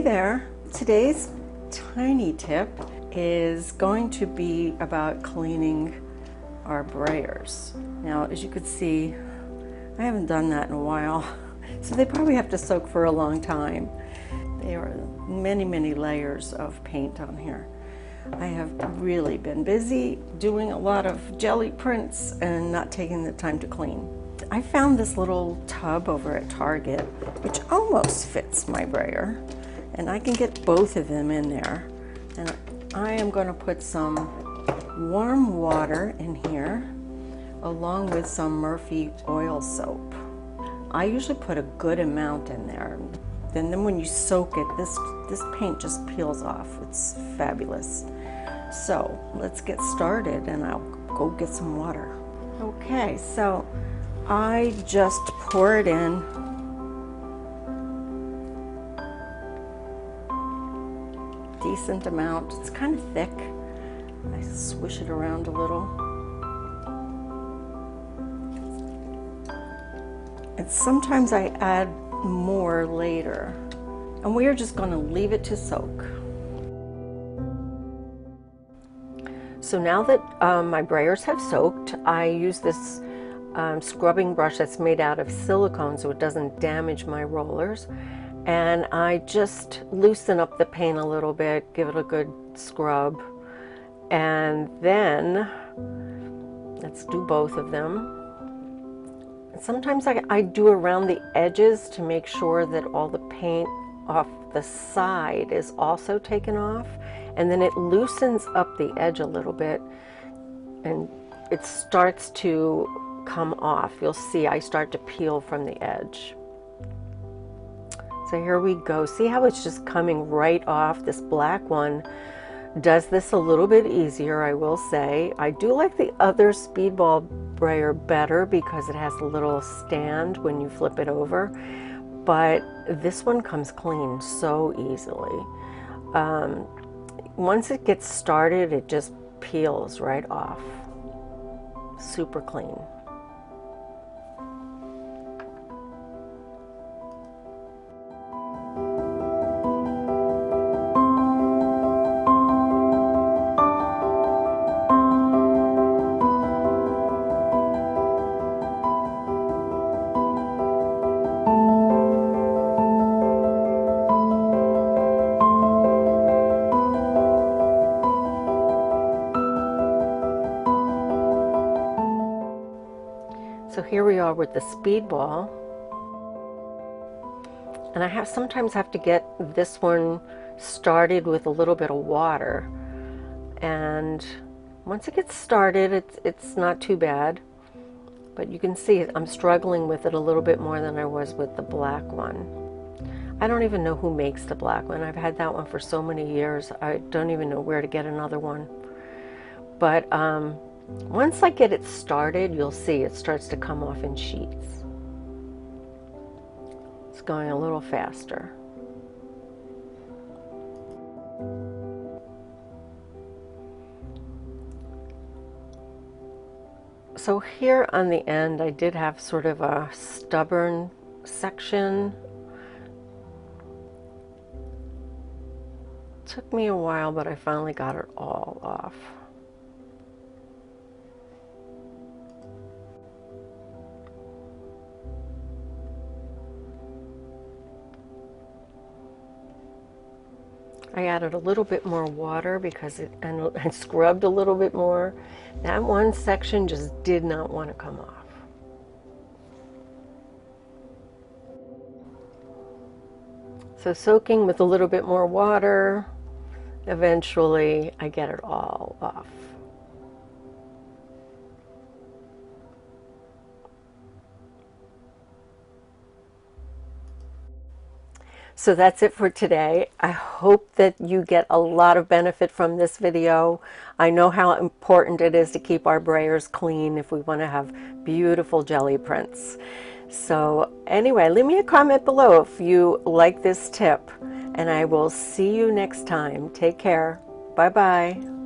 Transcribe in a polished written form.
there. Today's tiny tip is going to be about cleaning our brayers. Now, as you could see, I haven't done that in a while, so they probably have to soak for a long time. There are many, many layers of paint on here. I have really been busy doing a lot of Gelli prints and not taking the time to clean. I found this little tub over at Target, which almost fits my brayer, and I can get both of them in there. And I am going to put some warm water in here, along with some Murphy oil soap. I usually put a good amount in there. Then when you soak it, this paint just peels off. It's fabulous. So let's get started, and I'll go get some water. Okay, so I just pour it in. Decent amount. It's kind of thick. I swish it around a little. And sometimes I add more later. And we are just going to leave it to soak. So now that my brayers have soaked, I use this scrubbing brush that's made out of silicone so it doesn't damage my rollers. And I just loosen up the paint a little bit, give it a good scrub. And then, let's do both of them. Sometimes I do around the edges to make sure that all the paint off the side is also taken off. And then it loosens up the edge a little bit and it starts to come off. You'll see I start to peel from the edge. So here we go. See how it's just coming right off? This black one does this a little bit easier, I will say. I do like the other Speedball brayer better because it has a little stand when you flip it over, but this one comes clean so easily. Once it gets started, it just peels right off. Super clean. So here we are with the Speedball, and I sometimes have to get this one started with a little bit of water, and once it gets started it's not too bad, but you can see I'm struggling with it a little bit more than I was with the black one. I don't even know who makes the black one. I've had that one for so many years. I don't even know where to get another one, but once I get it started, you'll see it starts to come off in sheets. It's going a little faster. So here on the end, I did have sort of a stubborn section. Took me a while, but I finally got it all off. I added a little bit more water because and scrubbed a little bit more. That one section just did not want to come off. So soaking with a little bit more water, eventually I get it all off. So that's it for today. I hope that you get a lot of benefit from this video. I know how important it is to keep our brayers clean if we want to have beautiful Gelli prints. So anyway, leave me a comment below if you like this tip, and I will see you next time. Take care. Bye-bye.